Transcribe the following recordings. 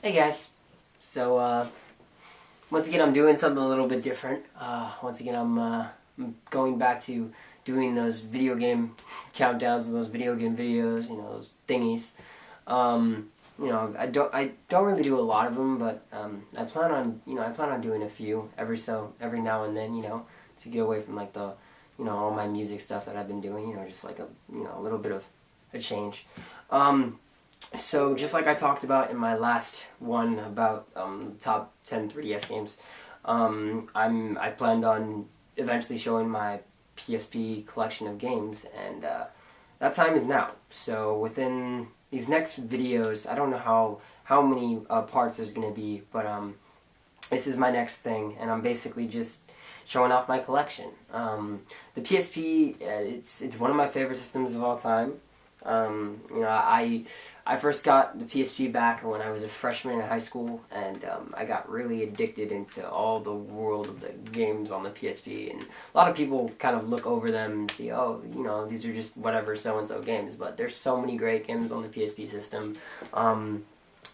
Hey guys, so once again I'm doing something a little bit different. Once again I'm going back to doing those video game countdowns and those video game videos, those thingies. I don't really do a lot of them, but I plan on doing a few every now and then, to get away from like the all my music stuff that I've been doing, just like a little bit of a change. So just like I talked about in my last one about top 10 3DS games, I planned on eventually showing my Psp collection of games, and that time is now. So within these next videos, I don't know how many parts there's going to be, but this is my next thing, and I'm basically just showing off my collection. The Psp, it's one of my favorite systems of all time. I first got the Psp back when I was a freshman in high school, and I got really addicted into all the world of the games on the Psp, and a lot of people kind of look over them and see, oh, these are just whatever so-and-so games, but there's so many great games on the Psp system, and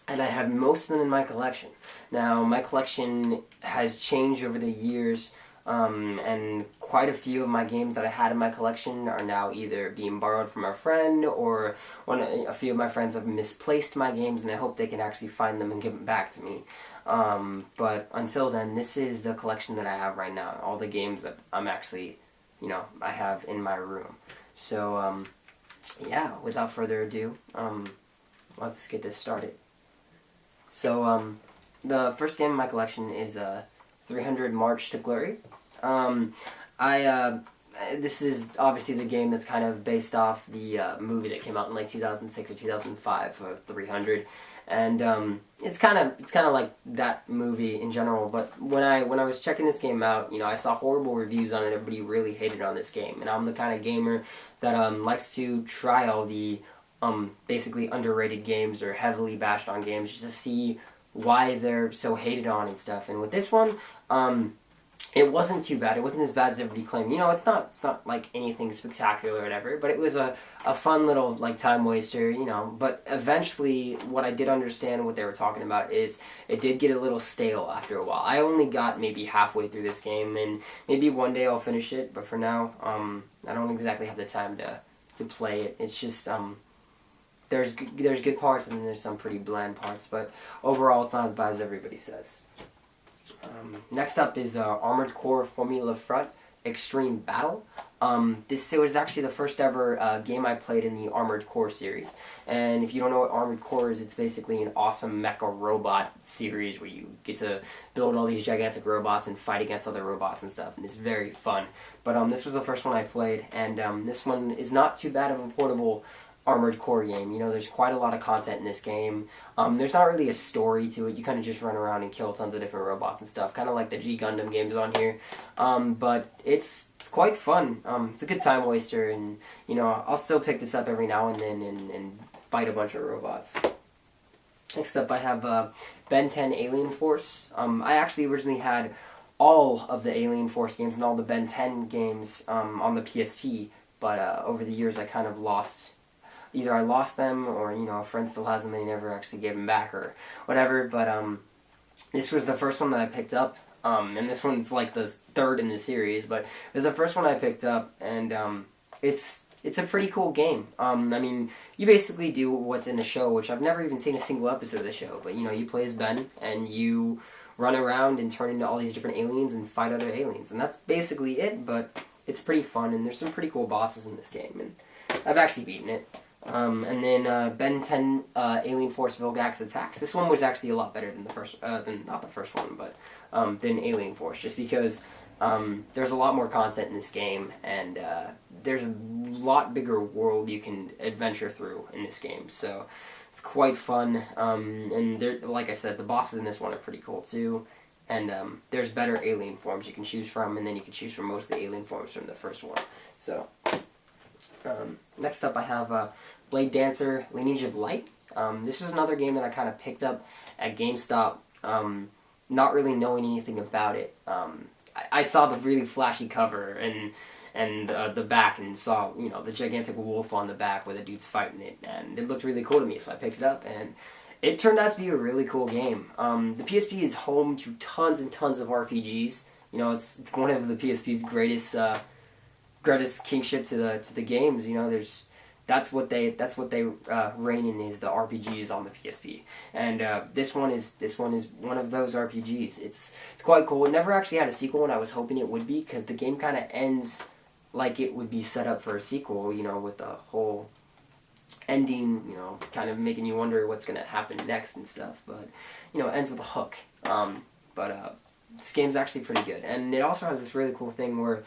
I have most of them in my collection. Now, my collection has changed over the years, and quite a few of my games that I had in my collection are now either being borrowed from a friend, or a few of my friends have misplaced my games, and I hope they can actually find them and give them back to me. But until then, this is the collection that I have right now, all the games that I'm actually, I have in my room. So, yeah, without further ado, let's get this started. So, the first game in my collection is 300 March to Glory. This is obviously the game that's kind of based off the movie that came out in like 2006 or 2005 for 300, and it's kind of like that movie in general. But when I was checking this game out, I saw horrible reviews on it. Everybody really hated on this game, and I'm the kind of gamer that likes to try all the basically underrated games or heavily bashed on games just to see why they're so hated on and stuff. And with this one, it wasn't too bad. It wasn't as bad as everybody claimed. It's not like anything spectacular or whatever, but it was a fun little like time waster, But eventually, what I did understand what they were talking about is it did get a little stale after a while. I only got maybe halfway through this game, and maybe one day I'll finish it, but for now, I don't exactly have the time to play it. It's just there's good parts, and then there's some pretty bland parts, but overall it's not as bad as everybody says. Next up is Armored Core Formula Front Extreme Battle. This was actually the first ever game I played in the Armored Core series. And if you don't know what Armored Core is, it's basically an awesome mecha robot series where you get to build all these gigantic robots and fight against other robots and stuff. And it's very fun. But this was the first one I played, and this one is not too bad of a portable Armored Core game. There's quite a lot of content in this game. There's not really a story to it. You kind of just run around and kill tons of different robots and stuff, kind of like the G Gundam games on here. But it's quite fun. It's a good time waster, and I'll still pick this up every now and then and fight a bunch of robots. Next up, I have Ben 10 Alien Force. I actually originally had all of the Alien Force games and all the Ben 10 games on the PSP, but over the years I kind of lost. Either I lost them, or a friend still has them and he never actually gave them back or whatever. But this was the first one that I picked up, and this one's like the third in the series. But it was the first one I picked up, and it's a pretty cool game. I mean, you basically do what's in the show, which I've never even seen a single episode of the show. But you play as Ben, and you run around and turn into all these different aliens and fight other aliens, and that's basically it. But it's pretty fun, and there's some pretty cool bosses in this game, and I've actually beaten it. And then Ben 10 Alien Force Vilgax Attacks. This one was actually a lot better than the first, not the first one, but than Alien Force, just because there's a lot more content in this game, and there's a lot bigger world you can adventure through in this game. So it's quite fun, and like I said, the bosses in this one are pretty cool too. And there's better alien forms you can choose from, and then you can choose from most of the alien forms from the first one. So next up I have Blade Dancer Lineage of Light. This was another game that I kind of picked up at GameStop, not really knowing anything about it. I saw the really flashy cover and the back, and saw the gigantic wolf on the back where the dude's fighting it, and it looked really cool to me, so I picked it up, and it turned out to be a really cool game. The PSP is home to tons and tons of RPGs. You know, it's one of the PSP's greatest kingship to the games. You know, that's what they reign in, is the RPGs on the PSP, and this one is one of those RPGs. It's quite cool. It never actually had a sequel, and I was hoping it would be, because the game kind of ends like it would be set up for a sequel. You know, with the whole ending, you know, kind of making you wonder what's going to happen next and stuff. But you know, it ends with a hook. This game's actually pretty good, and it also has this really cool thing where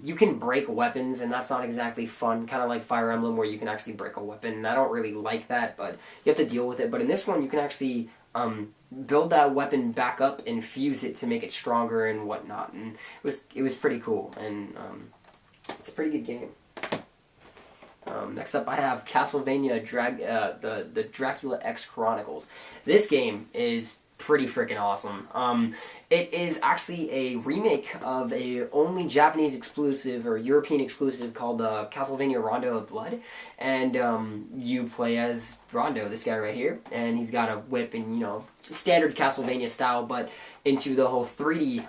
you can break weapons, and that's not exactly fun, kind of like Fire Emblem where you can actually break a weapon, and I don't really like that, but you have to deal with it. But in this one, you can actually build that weapon back up and fuse it to make it stronger and whatnot, and it was pretty cool, and it's a pretty good game. Next up, I have Castlevania the Dracula X Chronicles. This game is pretty freaking awesome. It is actually a remake of a only Japanese exclusive or European exclusive called Castlevania Rondo of Blood, and you play as Rondo, this guy right here, and he's got a whip and, you know, standard Castlevania style, but into the whole 3D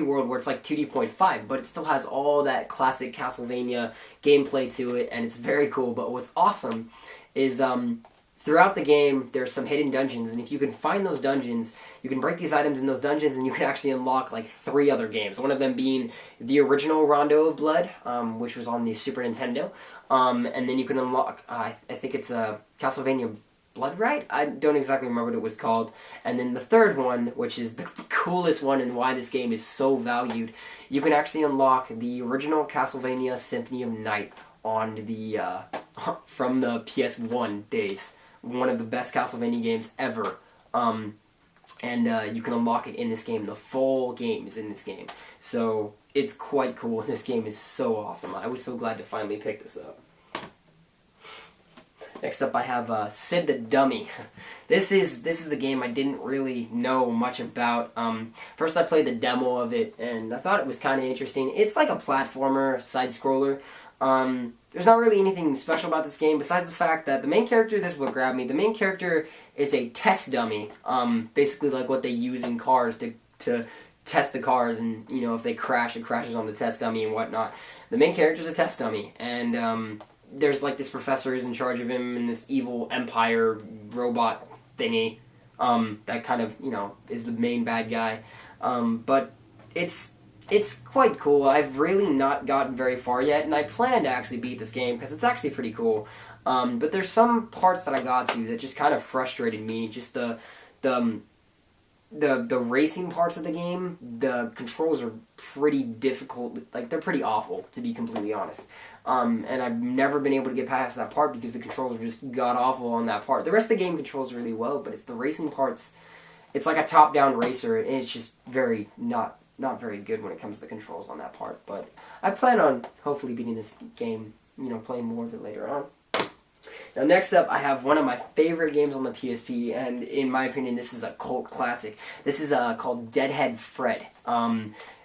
world where it's like 2D.5, but it still has all that classic Castlevania gameplay to it, and it's very cool. But what's awesome is throughout the game, there's some hidden dungeons, and if you can find those dungeons, you can break these items in those dungeons, and you can actually unlock like 3 other games. One of them being the original Rondo of Blood, which was on the Super Nintendo, and then you can unlock, I think it's Castlevania Blood Right? I don't exactly remember what it was called. And then the third one, which is the coolest one and why this game is so valued, you can actually unlock the original Castlevania Symphony of Night on the from the PS1 days. One of the best Castlevania games ever. And you can unlock it in this game. The full game is in this game. So it's quite cool. This game is so awesome. I was so glad to finally pick this up. Next up, I have Sid the Dummy. This is a game I didn't really know much about. First, I played the demo of it, and I thought it was kind of interesting. It's like a platformer, side-scroller. There's not really anything special about this game besides the fact that the main character, this is what grabbed me, the main character is a test dummy. Basically like what they use in cars to test the cars, and, you know, if they crash, it crashes on the test dummy and whatnot. The main character is a test dummy, and there's like this professor who's in charge of him and this evil empire robot thingy that kind of, you know, is the main bad guy. But it's quite cool. I've really not gotten very far yet, and I plan to actually beat this game because it's actually pretty cool. But there's some parts that I got to that just kind of frustrated me. Just the racing parts of the game, the controls are pretty difficult. Like, they're pretty awful, to be completely honest. And I've never been able to get past that part because the controls are just god-awful on that part. The rest of the game controls really well, but it's the racing parts. It's like a top-down racer, and it's just very not very good when it comes to the controls on that part. But I plan on hopefully beating this game, you know, playing more of it later on. Now, next up, I have one of my favorite games on the PSP, and in my opinion, this is a cult classic. This is called Deadhead Fred.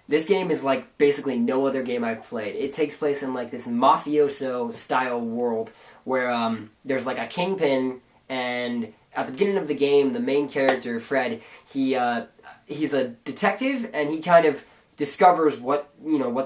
This game is like basically no other game I've played. It takes place in like this mafioso-style world where there's like a kingpin, and at the beginning of the game, the main character, Fred, he's a detective, and he kind of discovers what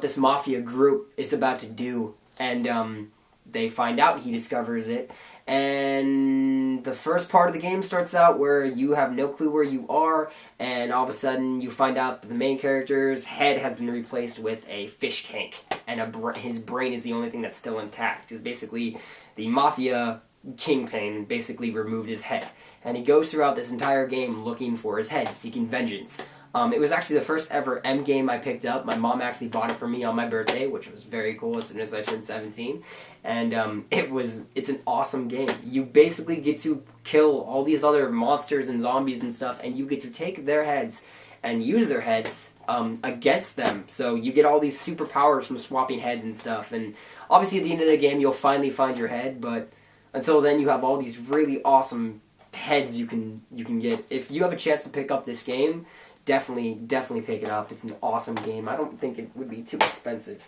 this mafia group is about to do, and they find out, he discovers it, and the first part of the game starts out where you have no clue where you are, and all of a sudden you find out that the main character's head has been replaced with a fish tank, and his brain is the only thing that's still intact, because basically the mafia kingpin basically removed his head, and he goes throughout this entire game looking for his head, seeking vengeance. It was actually the first ever M game I picked up. My mom actually bought it for me on my birthday, which was very cool as soon as I turned 17. And it's an awesome game. You basically get to kill all these other monsters and zombies and stuff, and you get to take their heads and use their heads against them. So you get all these superpowers from swapping heads and stuff. And obviously at the end of the game, you'll finally find your head, but until then, you have all these really awesome heads you can get. If you have a chance to pick up this game, definitely pick it up. It's an awesome game. I don't think it would be too expensive.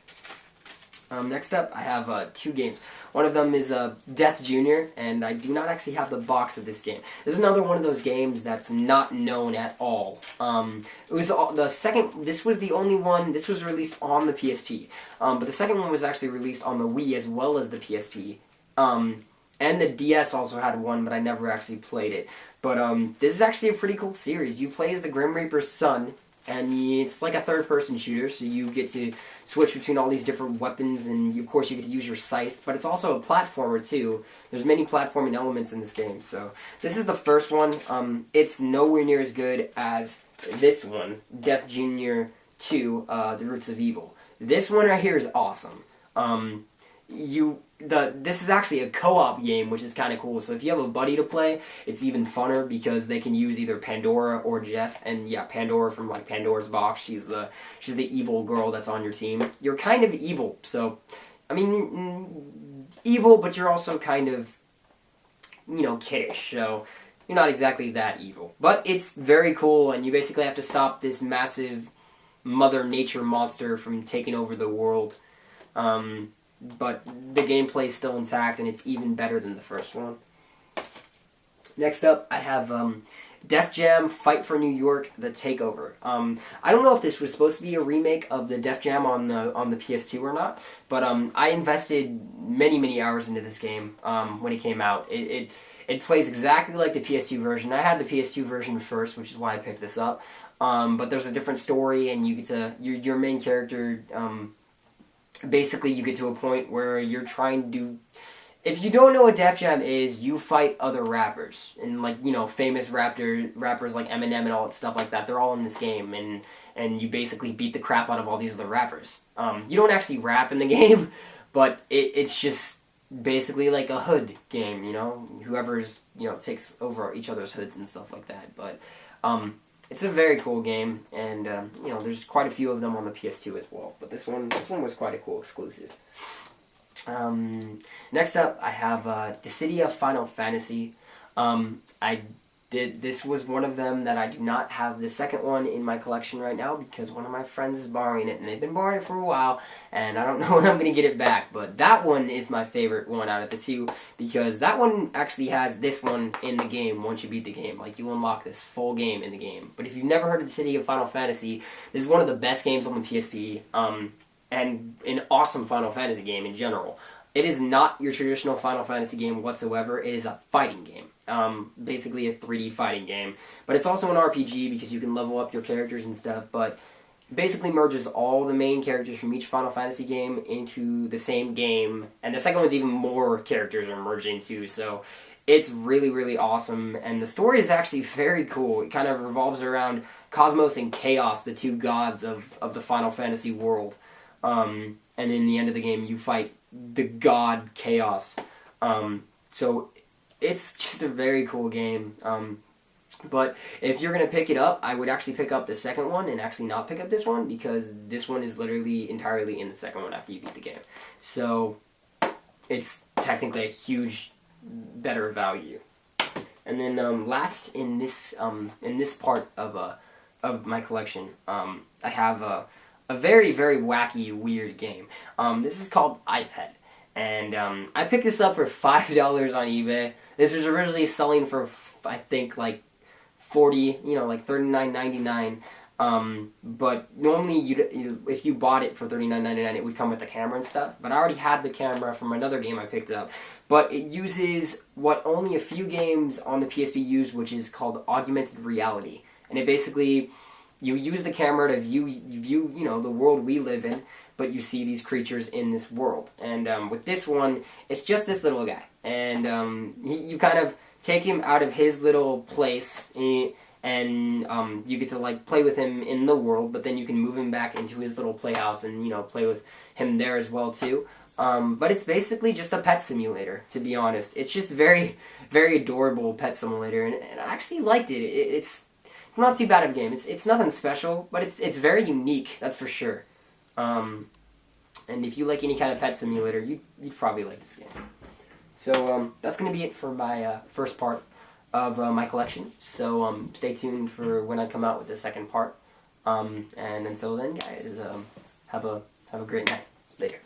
Next up, I have 2 games. One of them is Death Jr., and I do not actually have the box of this game. This is another one of those games that's not known at all. It was the second. This was the only one. This was released on the PSP, but the second one was actually released on the Wii as well as the PSP. And the DS also had one, but I never actually played it. But this is actually a pretty cool series. You play as the Grim Reaper's son, and it's like a third-person shooter, so you get to switch between all these different weapons, and of course you get to use your scythe, but it's also a platformer too. There's many platforming elements in this game, so this is the first one. It's nowhere near as good as this one, Death Jr. 2, The Roots of Evil. This one right here is awesome. This is actually a co-op game, which is kind of cool. So if you have a buddy to play, it's even funner because they can use either Pandora or Jeff. And yeah, Pandora from like Pandora's Box. She's the evil girl that's on your team. You're kind of evil, so I mean, evil, but you're also kind of, you know, kiddish. So you're not exactly that evil, but it's very cool. And you basically have to stop this massive Mother Nature monster from taking over the world. But the gameplay is still intact, and it's even better than the first one. Next up, I have Def Jam Fight for New York: The Takeover. I don't know if this was supposed to be a remake of the Def Jam on the PS2 or not, but I invested many hours into this game when it came out. It plays exactly like the PS2 version. I had the PS2 version first, which is why I picked this up. But there's a different story, and you get to your main character. Basically, you get to a point where you're trying to do... If you don't know what Def Jam is, you fight other rappers. And, like, you know, famous rappers like Eminem and all that stuff like that. They're all in this game. And you basically beat the crap out of all these other rappers. You don't actually rap in the game, but it's just basically like a hood game, you know? Whoever's, you know, takes over each other's hoods and stuff like that. But, it's a very cool game, and you know, there's quite a few of them on the PS2 as well. But this one was quite a cool exclusive. Next up, I have Dissidia Final Fantasy. This was one of them that I do not have the second one in my collection right now because one of my friends is borrowing it, and they've been borrowing it for a while, and I don't know when I'm going to get it back. But that one is my favorite one out of the two because that one actually has this one in the game once you beat the game. Like, you unlock this full game in the game. But if you've never heard of Dissidia Final Fantasy, this is one of the best games on the PSP, and an awesome Final Fantasy game in general. It is not your traditional Final Fantasy game whatsoever. It is a fighting game. Basically a 3D fighting game. But it's also an RPG because you can level up your characters and stuff, but basically merges all the main characters from each Final Fantasy game into the same game. And the second one's even more characters are merged into, so it's really awesome. And the story is actually very cool. It kind of revolves around Cosmos and Chaos, the two gods of the Final Fantasy world. And in the end of the game, you fight the god Chaos. So it's just a very cool game. But if you're going to pick it up, I would actually pick up the second one and actually not pick up this one because this one is literally entirely in the second one after you beat the game. So it's technically a huge better value. And then last in this part of my collection, I have a very wacky, weird game. This is called iPad, and I picked this up for $5 on eBay. This was originally selling for I think like $40, you know, like $39.99. But normally if you bought it for $39.99, it would come with the camera and stuff. But I already had the camera from another game I picked up. But it uses what only a few games on the PSP use, which is called augmented reality, and it basically, you use the camera to view, you know, the world we live in, but you see these creatures in this world. And with this one, it's just this little guy. And you kind of take him out of his little place, and you get to, like, play with him in the world, but then you can move him back into his little playhouse and, you know, play with him there as well, too. But it's basically just a pet simulator, to be honest. It's just very adorable pet simulator, and I actually liked it. It's not too bad of a game. It's nothing special, but it's very unique, that's for sure. And if you like any kind of pet simulator, you'd probably like this game. So that's going to be it for my first part of my collection. So stay tuned for when I come out with the second part. And until then, guys, have a great night. Later.